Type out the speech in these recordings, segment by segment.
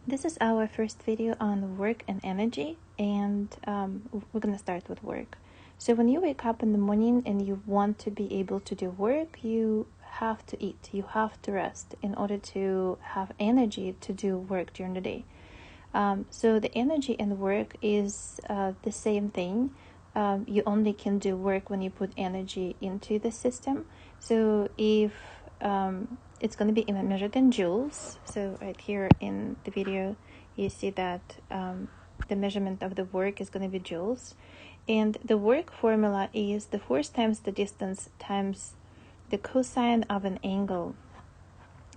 This is our first video on work and energy, and we're gonna start with work. So when you wake up in the morning and you want to be able to do work, you have to eat, you have to rest in order to have energy to do work during the day. So the energy and work is the same thing. You only can do work when you put energy into the system. So if it's going to be measured in joules, so right here in the video you see that the measurement of the work is going to be joules, and the work formula is the force times the distance times the cosine of an angle.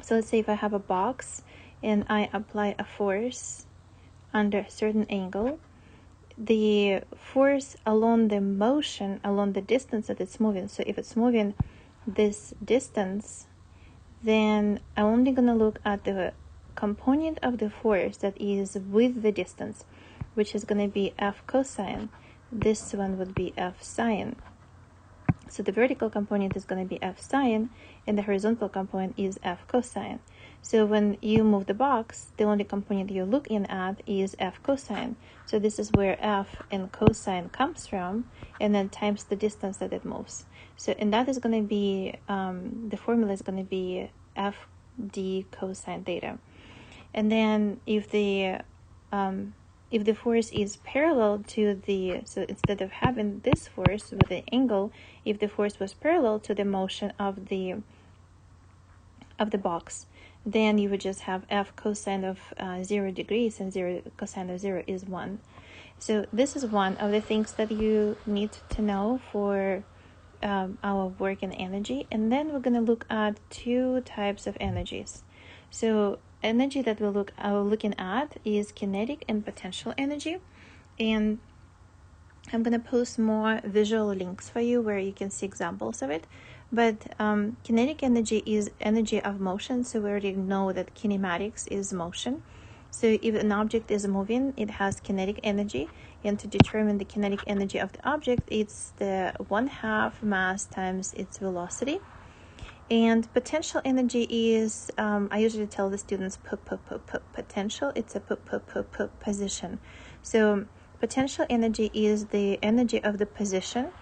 So let's say if I have a box and I apply a force under a certain angle, the force along the motion, along the distance that it's moving, so if it's moving this distance, then I'm only going to look at the component of the force that is with the distance, which is going to be F cosine. This one would be F sine. So the vertical component is going to be F sine, and the horizontal component is F cosine. So when you move the box, the only component you're looking at is F cosine. So this is where F and cosine comes from, and then times the distance that it moves. So, and that is going to be, the formula is going to be F d cosine theta. And then if the force is parallel to the, so instead of having this force with the angle, if the force was parallel to the motion of the box, then you would just have F cosine of 0 degrees, and 0 cosine of 0 is 1. So this is one of the things that you need to know for our work and energy. And then we're going to look at two types of energies. So energy that we're looking at is kinetic and potential energy, and I'm going to post more visual links for you where you can see examples of it. But kinetic energy is energy of motion, so we already know that kinematics is motion. So if an object is moving, it has kinetic energy, and to determine the kinetic energy of the object, it's the 1/2 mass times its velocity. And potential energy is, I usually tell the students, potential, it's a position. So potential energy is the energy of the position.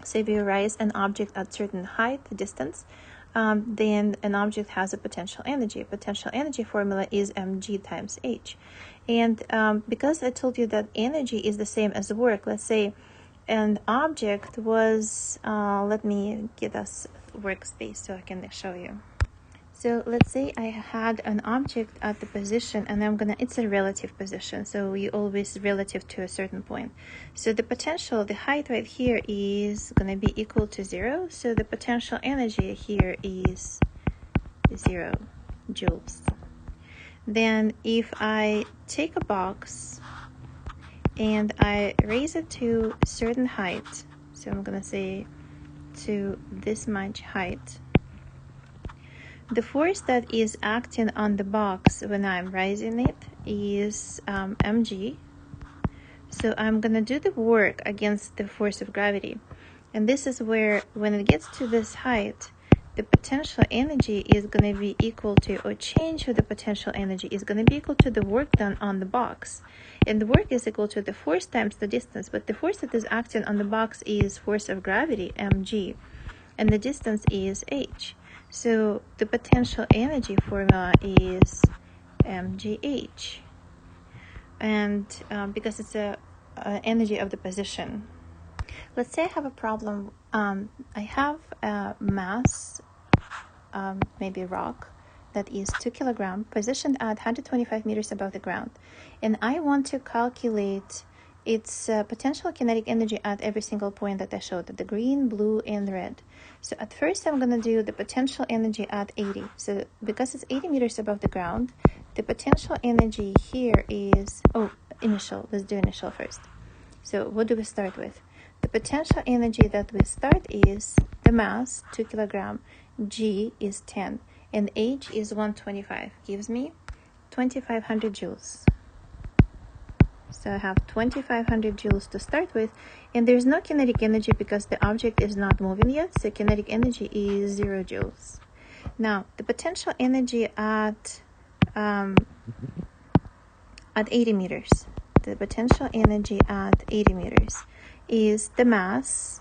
So if you raise an object at certain height, distance, then an object has a potential energy. Potential energy formula is mg times h. And because I told you that energy is the same as work, let's say an object was, let me get us workspace so I can show you. So let's say I had an object at the position, and it's a relative position, so we always relative to a certain point. So the potential, the height right here is going to be equal to 0, so the potential energy here is 0 joules. Then if I take a box and I raise it to a certain height, so I'm going to say to this much height, the force that is acting on the box when I'm raising it is mg. So I'm going to do the work against the force of gravity. And this is where, when it gets to this height, the potential energy is going to be equal to, or change of the potential energy is going to be equal to the work done on the box. And the work is equal to the force times the distance. But the force that is acting on the box is force of gravity, mg. And the distance is h. So the potential energy formula is mgh, and because it's a energy of the position. Let's say I have a problem. I have a mass, maybe rock, that is 2 kilograms, positioned at 125 meters above the ground, and I want to calculate its potential kinetic energy at every single point that I showed, the green, blue, and red. So at first I'm going to do the potential energy at 80. So because it's 80 meters above the ground, the potential energy here is, initial. Let's do initial first. So what do we start with? The potential energy that we start is the mass, 2 kilograms, G is 10, and H is 125, gives me 2,500 joules. So I have 2,500 joules to start with, and there's no kinetic energy because the object is not moving yet, so kinetic energy is 0 joules. Now, the potential energy at at 80 meters. The potential energy at 80 meters is the mass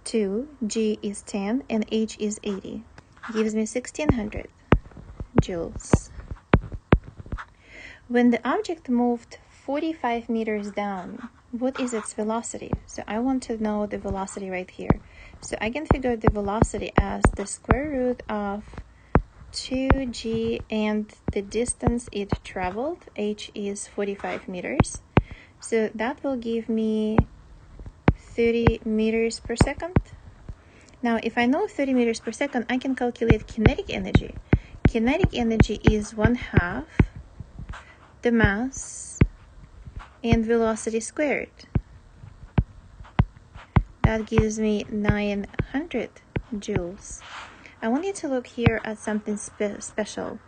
2, G is 10, and H is 80. Gives me 1600 joules. When the object moved 45 meters down, what is its velocity? So I want to know the velocity right here. So I can figure the velocity as the square root of 2g and the distance it traveled, h is 45 meters. So that will give me 30 meters per second. Now, if I know 30 meters per second, I can calculate kinetic energy. Kinetic energy is 1/2 the mass and velocity squared. That gives me 900 joules. I want you to look here at something special.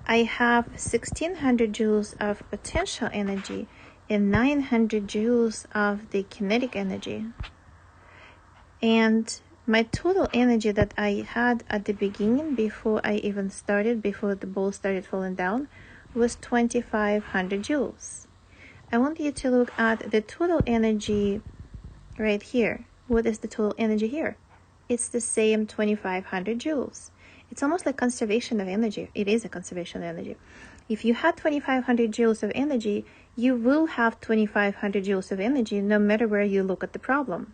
I have 1600 joules of potential energy and 900 joules of the kinetic energy. And my total energy that I had at the beginning, before I even started, before the ball started falling down, was 2500 joules. I want you to look at the total energy right here. What is the total energy here? It's the same 2500 joules. It's almost like conservation of energy. It is a conservation of energy. If you had 2500 joules of energy, you will have 2500 joules of energy no matter where you look at the problem.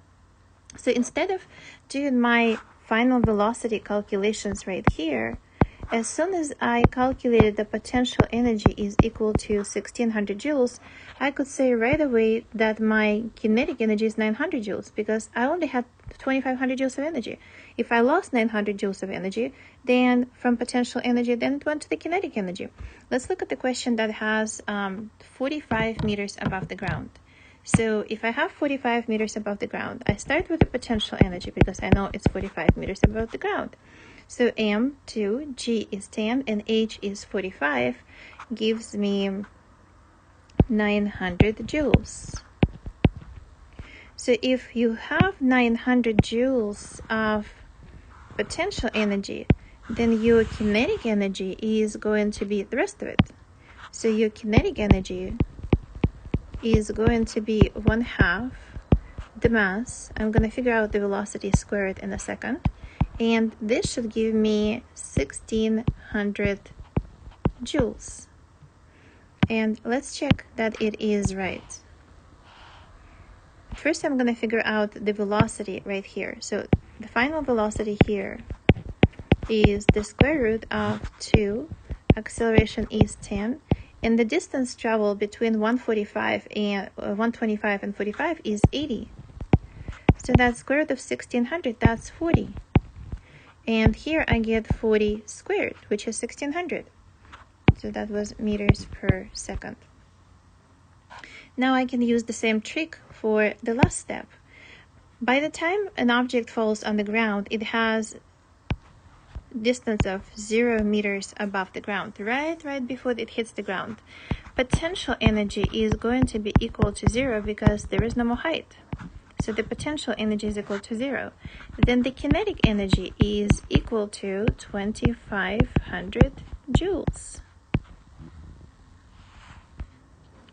So instead of doing my final velocity calculations right here, as soon as I calculated the potential energy is equal to 1600 joules, I could say right away that my kinetic energy is 900 joules because I only had 2500 joules of energy. If I lost 900 joules of energy, then from potential energy, then it went to the kinetic energy. Let's look at the question that has 45 meters above the ground. So if I have 45 meters above the ground, I start with the potential energy because I know it's 45 meters above the ground. So M 2, G is 10, and H is 45, gives me 900 joules. So if you have 900 joules of potential energy, then your kinetic energy is going to be the rest of it. So your kinetic energy is going to be 1/2 the mass. I'm going to figure out the velocity squared in a second. And this should give me 1600 joules. And let's check that it is right. First, I'm going to figure out the velocity right here. So the final velocity here is the square root of 2, acceleration is 10, and the distance traveled between 125 and 45 is 80. So that's square root of 1600, that's 40. And here I get 40 squared, which is 1600. So that was meters per second. Now I can use the same trick for the last step. By the time an object falls on the ground, it has distance of 0 meters above the ground, right before it hits the ground. Potential energy is going to be equal to 0 because there is no more height. So the potential energy is equal to 0. Then the kinetic energy is equal to 2500 joules.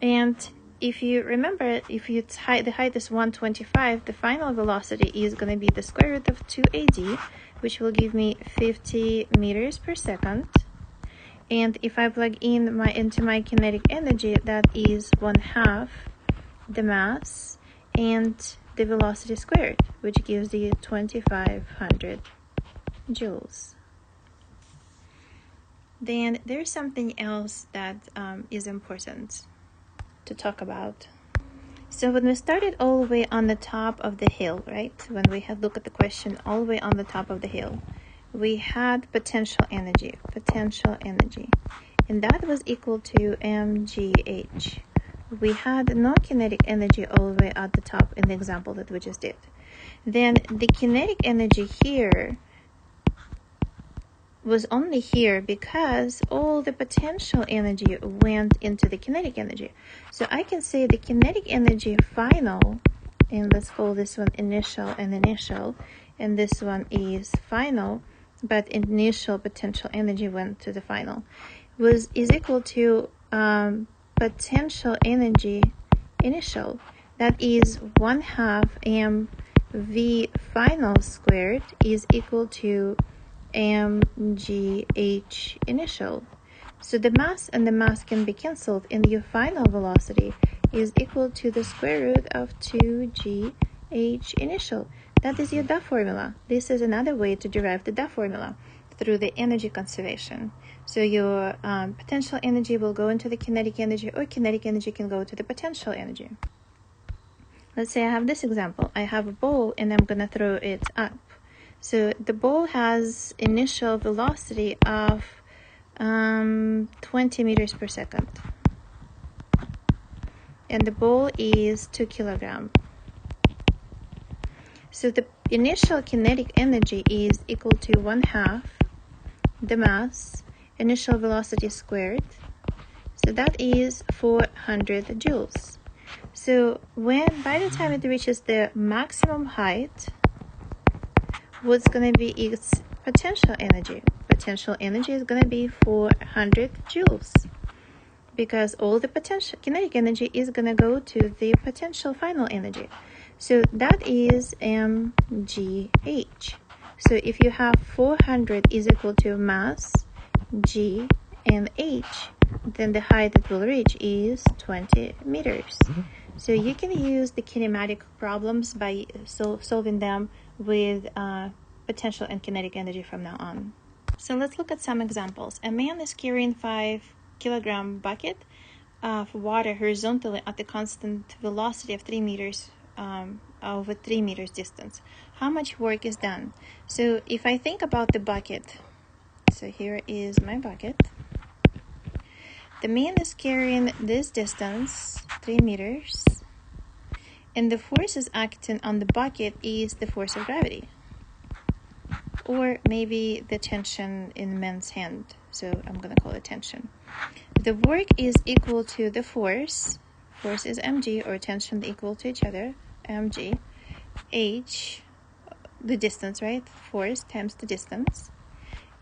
And if you remember, if the height is 125, the final velocity is going to be the square root of 2AD, which will give me 50 meters per second. And if I plug in into my kinetic energy, that is 1/2 the mass and the velocity squared, which gives you 2500 joules. Then there's something else that is important to talk about. So when we started all the way on the top of the hill, right? When we had looked at the question all the way on the top of the hill, we had potential energy, and that was equal to mgh. We had no kinetic energy all the way at the top in the example that we just did. Then the kinetic energy here was only here because all the potential energy went into the kinetic energy. So I can say the kinetic energy final, and let's call this one initial, and this one is final, but initial potential energy went to the final. is equal to potential energy initial. That is 1/2 mv final squared is equal to mgh initial. So the mass and the mass can be cancelled, and your final velocity is equal to the square root of 2gh initial. That is your Duff formula. This is another way to derive the Duff formula, through the energy conservation. So your potential energy will go into the kinetic energy, or kinetic energy can go to the potential energy. Let's say I have this example. I have a ball and I'm gonna throw it up. So the ball has initial velocity of 20 meters per second. And the ball is 2 kilograms. So the initial kinetic energy is equal to 1/2 the mass, initial velocity squared. So that is 400 joules. So by the time it reaches the maximum height, what's going to be its potential energy? Potential energy is going to be 400 joules, because all the potential kinetic energy is going to go to the potential final energy. So that is mgh. So if you have 400 is equal to mass, g, and h, then the height it will reach is 20 meters. So you can use the kinematic problems by solving them with potential and kinetic energy from now on. So let's look at some examples. A man is carrying 5-kilogram bucket of water horizontally at the constant velocity of 3 meters over 3 meters distance. How much work is done? So if I think about the bucket, so here is my bucket. The man is carrying this distance, 3 meters, and the force is acting on the bucket is the force of gravity, or maybe the tension in man's hand. So I'm going to call it tension. The work is equal to the force. Force is mg, or tension equal to each other, mg. H, the distance, right? Force times the distance.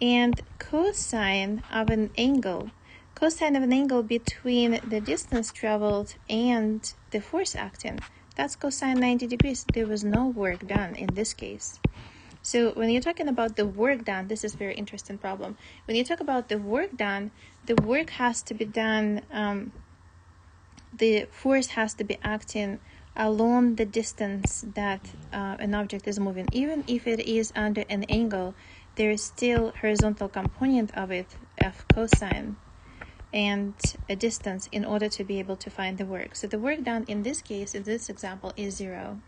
And cosine of an angle. Cosine of an angle between the distance traveled and the force acting. That's cosine 90 degrees. There was no work done in this case. So when you're talking about the work done, this is a very interesting problem. When you talk about the work done, the work has to be done, the force has to be acting along the distance that an object is moving. Even if it is under an angle, there is still horizontal component of it, f cosine, and a distance in order to be able to find the work. So the work done in this case, in this example, is 0.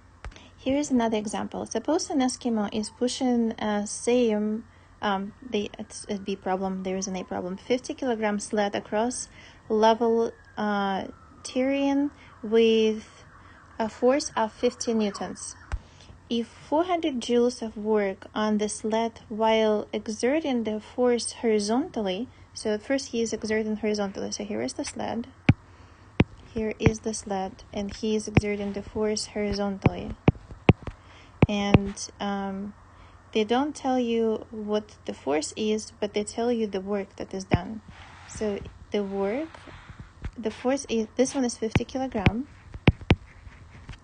Here is another example. Suppose an Eskimo is pushing a same, it's a B problem, there is an A problem, 50-kilogram sled across level terrain with a force of 50 newtons. If 400 joules of work on the sled while exerting the force horizontally, so at first he is exerting horizontally, so here is the sled, and he is exerting the force horizontally. And they don't tell you what the force is, but they tell you the work that is done. So the force is, this one is 50 kilogram.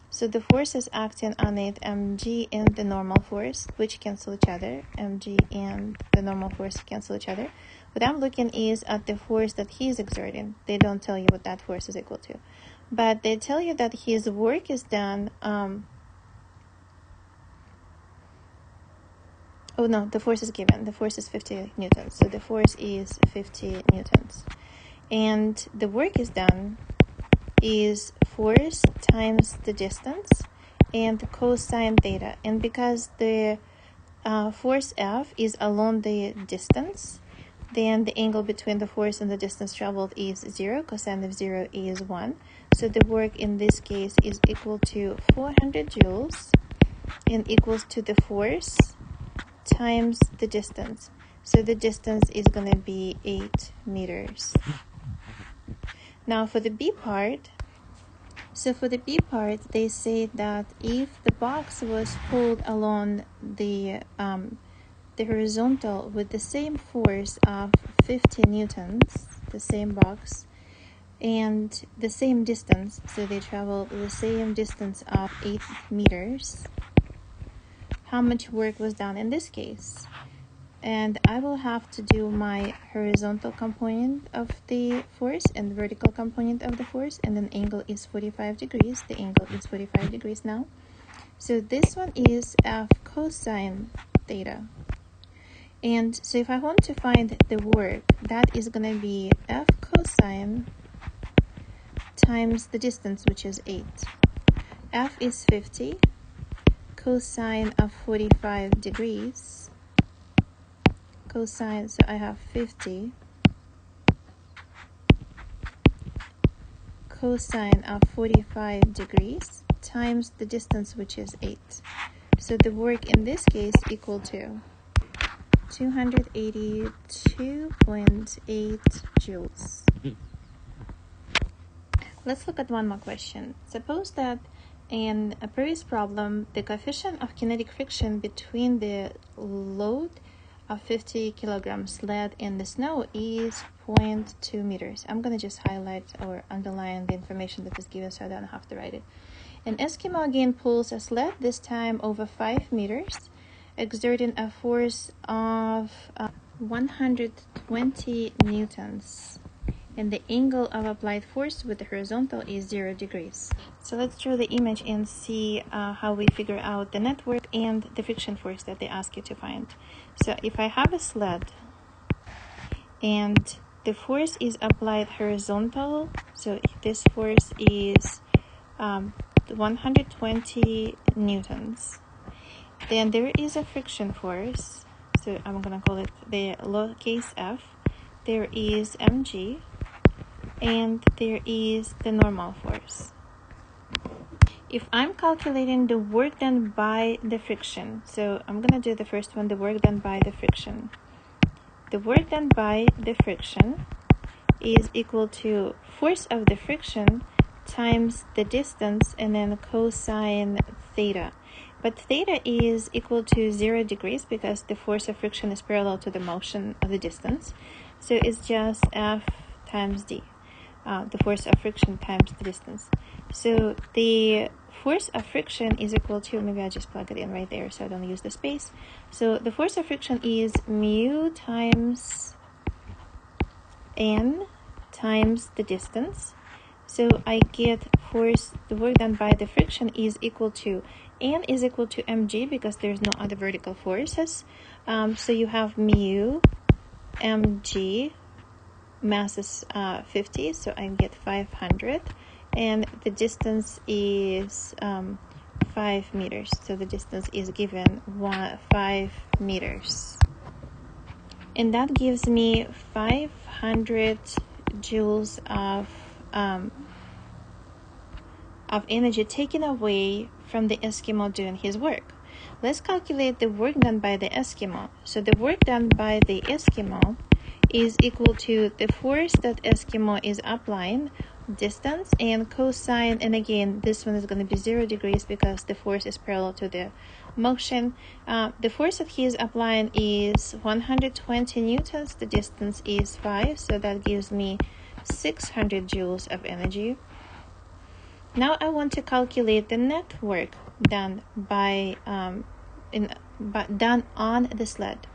So the force is acting on it, mg and the normal force, which cancel each other. Mg and the normal force cancel each other. What I'm looking is at the force that he's exerting. They don't tell you what that force is equal to. But they tell you that his work is done, the force is given. The force is 50 newtons. So the force is 50 newtons. And the work is done is force times the distance and cosine theta. And because the force F is along the distance, then the angle between the force and the distance traveled is 0. Cosine of 0 is 1. So the work in this case is equal to 400 joules and equals to the force times the distance. So the distance is going to be 8 meters. Now for the B part, they say that if the box was pulled along the horizontal with the same force of 50 newtons, the same box, and the same distance, so they travel the same distance of 8 meters. How much work was done in this case? And I will have to do my horizontal component of the force and vertical component of the force, and then angle is 45 degrees. The angle is 45 degrees now. So this one is F cosine theta. And so if I want to find the work, that is going to be F cosine times the distance, which is 8. F is 50, cosine of 45 degrees. Cosine, so I have 50 cosine of 45 degrees times the distance, which is 8. So the work in this case equal to 282.8 joules. Let's look at one more question. Suppose that in a previous problem, the coefficient of kinetic friction between the load of 50 kilograms sled in the snow is 0.2 meters. I'm going to just highlight or underline the information that is given so I don't have to write it. An Eskimo again pulls a sled, this time over 5 meters, exerting a force of 120 newtons. And the angle of applied force with the horizontal is 0 degrees. So let's draw the image and see how we figure out the net work and the friction force that they ask you to find. So if I have a sled and the force is applied horizontal, so if this force is 120 newtons, then there is a friction force, so I'm going to call it the lowercase f. There is mg, and there is the normal force. If I'm calculating the work done by the friction, so I'm going to do the first one, the work done by the friction. The work done by the friction is equal to force of the friction times the distance and then cosine theta. But theta is equal to 0 degrees because the force of friction is parallel to the motion of the distance. So it's just F times D. The force of friction times the distance. So the force of friction is equal to, maybe I just plug it in right there so I don't use the space. So the force of friction is mu times n times the distance. So I get force, the work done by the friction is equal to, n is equal to mg because there's no other vertical forces. So you have mu mg, mass is 50, so I get 500, and the distance is 5 meters, so the distance is given 5 meters, and that gives me 500 joules of energy taken away from the Eskimo doing his work. Let's calculate the work done by the Eskimo. So the work done by the Eskimo is equal to the force that Eskimo is applying, distance, and cosine, and again this one is going to be 0 degrees because the force is parallel to the motion. The force that he is applying is 120 newtons, the distance is 5, so that gives me 600 joules of energy. Now I want to calculate the net work done by done on the sled.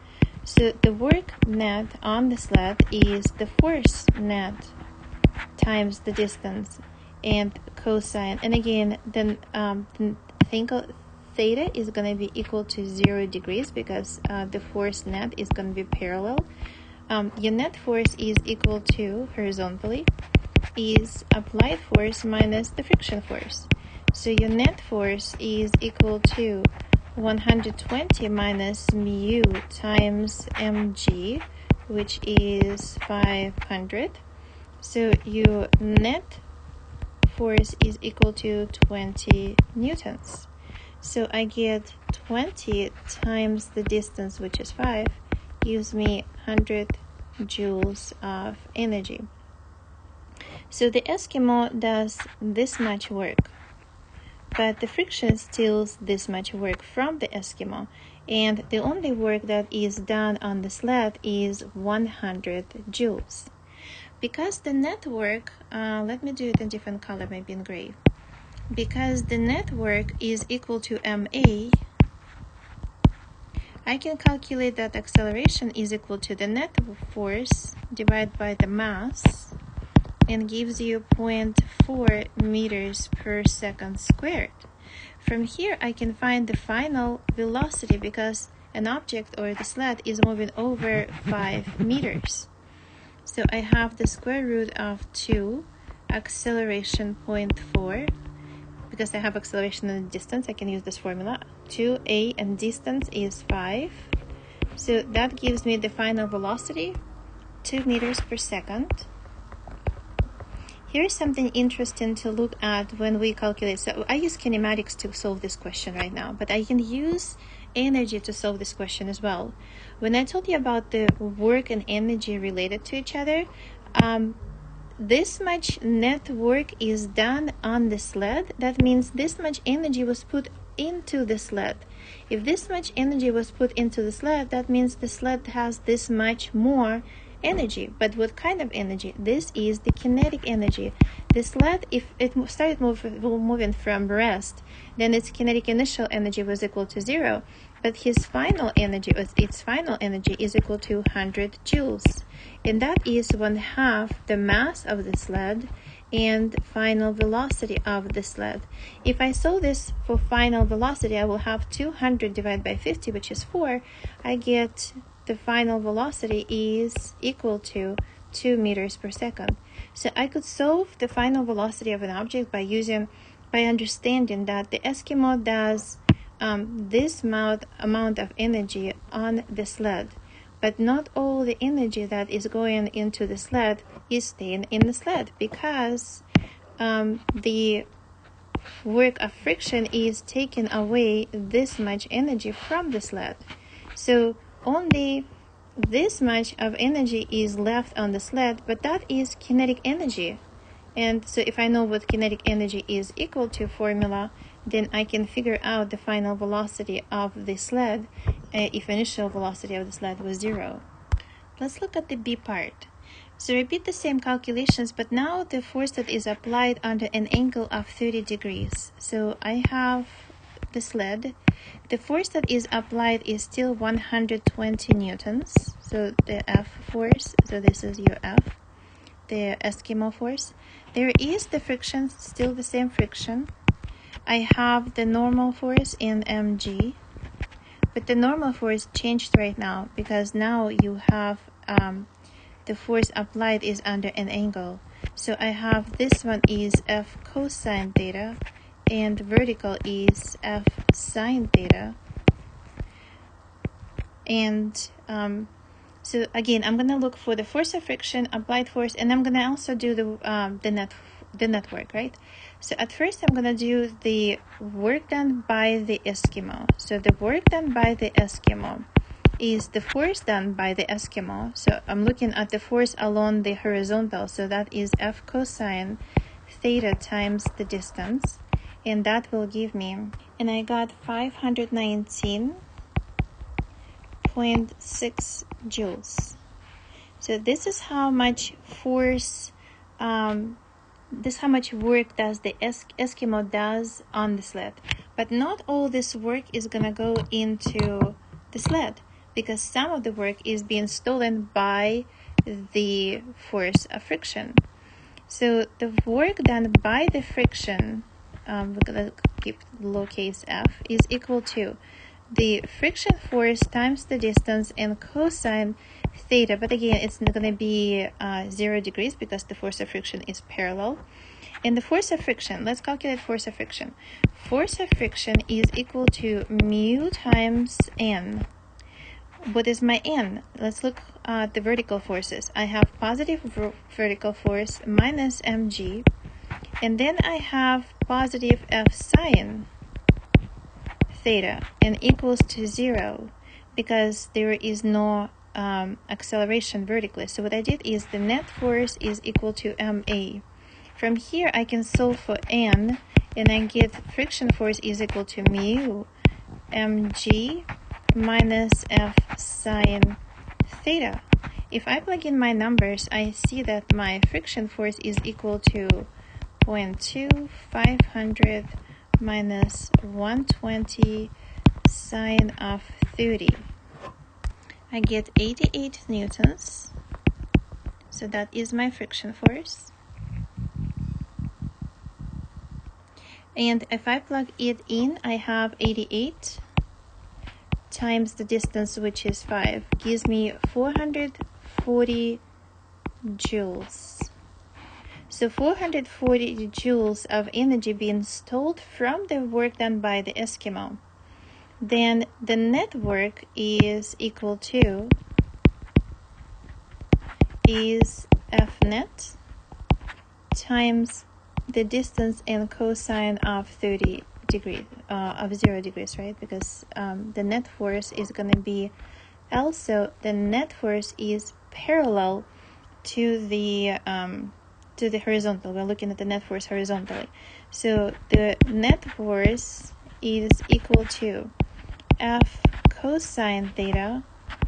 So the work net on the sled is the force net times the distance and cosine. And again, then theta is going to be equal to 0 degrees because the force net is going to be parallel. Your net force is equal to, horizontally, is applied force minus the friction force. So your net force is equal to 120 minus mu times mg, which is 500. So your net force is equal to 20 newtons. So I get 20 times the distance, which is 5, gives me 100 joules of energy. So the Eskimo does this much work, but the friction steals this much work from the Eskimo, and the only work that is done on the sled is 100 joules. Because the net work, let me do it in different color, maybe in gray. Because the net work is equal to ma, I can calculate that acceleration is equal to the net force divided by the mass, and gives you 0.4 meters per second squared. From here, I can find the final velocity because an object or the sled is moving over 5 meters. So I have the square root of 2, acceleration 0.4. Because I have acceleration and distance, I can use this formula. 2a and distance is 5. So that gives me the final velocity, 2 meters per second. Here's something interesting to look at when we calculate. So I use kinematics to solve this question right now, but I can use energy to solve this question as well. When I told you about the work and energy related to each other, this much net work is done on the sled. That means this much energy was put into the sled. If this much energy was put into the sled, that means the sled has this much more energy. But what kind of energy? This is the kinetic energy. The sled, if it started moving from rest, then its kinetic initial energy was equal to 0, but its final energy is equal to 100 joules, and that is 1/2 the mass of the sled and final velocity of the sled. If I solve this for final velocity, I will have 200 divided by 50, which is 4. I get the final velocity is equal to 2 meters per second. So I could solve the final velocity of an object by understanding that the Eskimo does this amount of energy on the sled, but not all the energy that is going into the sled is staying in the sled, because the work of friction is taking away this much energy from the sled. So only this much of energy is left on the sled, but that is kinetic energy. And so if I know what kinetic energy is equal to formula, then I can figure out the final velocity of the sled if initial velocity of the sled was 0. Let's look at the B part. So repeat the same calculations, but now the force that is applied under an angle of 30 degrees. So I have the sled. The force that is applied is still 120 newtons. So the F force, so this is your F, the Eskimo force. There is the friction, still the same friction. I have the normal force in mg, but the normal force changed right now because now you have the force applied is under an angle. So I have this one is F cosine theta and vertical is F sine theta. And so again, I'm going to look for the force of friction, applied force, and I'm going to also do the net work, right? So at first, I'm going to do the work done by the Eskimo. So the work done by the Eskimo is the force done by the Eskimo. So I'm looking at the force along the horizontal. So that is F cosine theta times the distance. And that will give me, and I got 519.6 joules. So this is how much force, this is how much work does the Eskimo does on the sled. But not all this work is going to go into the sled, because some of the work is being stolen by the force of friction. So the work done by the friction, we're going to keep lowercase f, is equal to the friction force times the distance and cosine theta. But again, it's not going to be 0 degrees because the force of friction is parallel. And the force of friction, let's calculate force of friction. Force of friction is equal to mu times n. What is my n? Let's look at the vertical forces. I have positive vertical force minus mg, and then I have positive F sine theta, and equals to 0 because there is no acceleration vertically. So what I did is the net force is equal to ma. From here I can solve for n, and I get friction force is equal to mu mg minus F sine theta. If I plug in my numbers, I see that my friction force is equal to 0.2, 500 minus 120 sine of 30. I get 88 newtons. So that is my friction force. And if I plug it in, I have 88 times the distance, which is 5, gives me 440 joules. So 440 joules of energy being stored from the work done by the Eskimo. Then the net work is equal to F net times the distance and cosine of 30 degrees, of 0 degrees, right? Because the net force is going to be also, the net force is parallel to the horizontal. We're looking at the net force horizontally. So the net force is equal to F cosine theta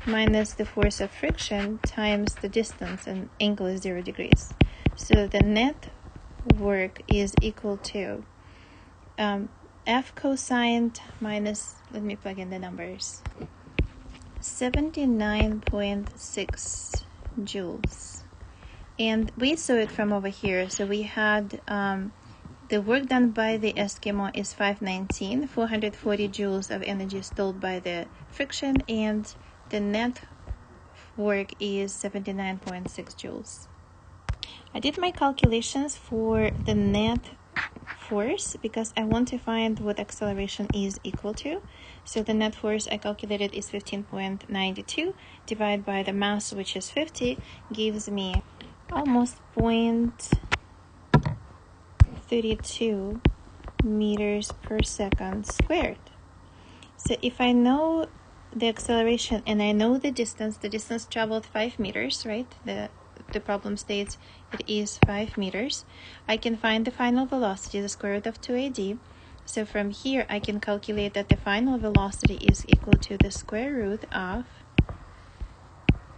minus the force of friction times the distance, and angle is 0 degrees. So the net work is equal to F cosine minus, let me plug in the numbers, 79.6 joules. And we saw it from over here. So we had the work done by the Eskimo is 519, 440 joules of energy stored by the friction, and the net work is 79.6 joules. I did my calculations for the net force because I want to find what acceleration is equal to. So the net force I calculated is 15.92 divided by the mass, which is 50, gives me almost 0.32 meters per second squared. So if I know the acceleration and I know the distance traveled 5 meters, right? The problem states it is 5 meters. I can find the final velocity, the square root of 2AD. So from here, I can calculate that the final velocity is equal to the square root of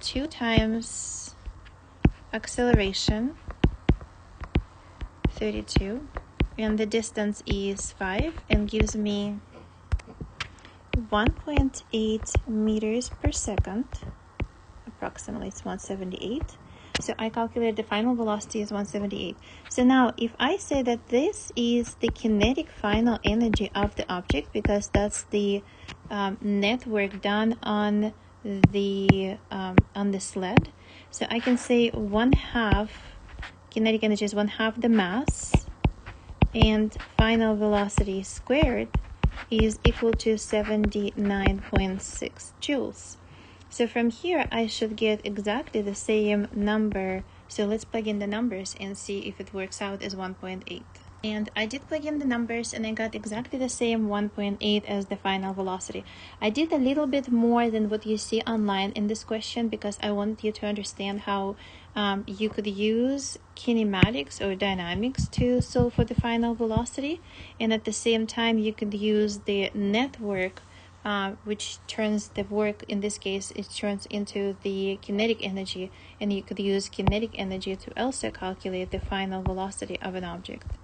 2 times acceleration, 32, and the distance is 5, and gives me 1.8 meters per second. Approximately it's 178. So I calculated the final velocity is 178. So now if I say that this is the kinetic final energy of the object, because that's the net work done on the sled, so I can say 1/2 kinetic energy is 1/2 the mass, and final velocity squared is equal to 79.6 joules. So from here, I should get exactly the same number. So let's plug in the numbers and see if it works out as 1.8. And I did plug in the numbers and I got exactly the same 1.8 as the final velocity. I did a little bit more than what you see online in this question because I want you to understand how you could use kinematics or dynamics to solve for the final velocity. And at the same time, you could use the net work, which turns the work, in this case, it turns into the kinetic energy. And you could use kinetic energy to also calculate the final velocity of an object.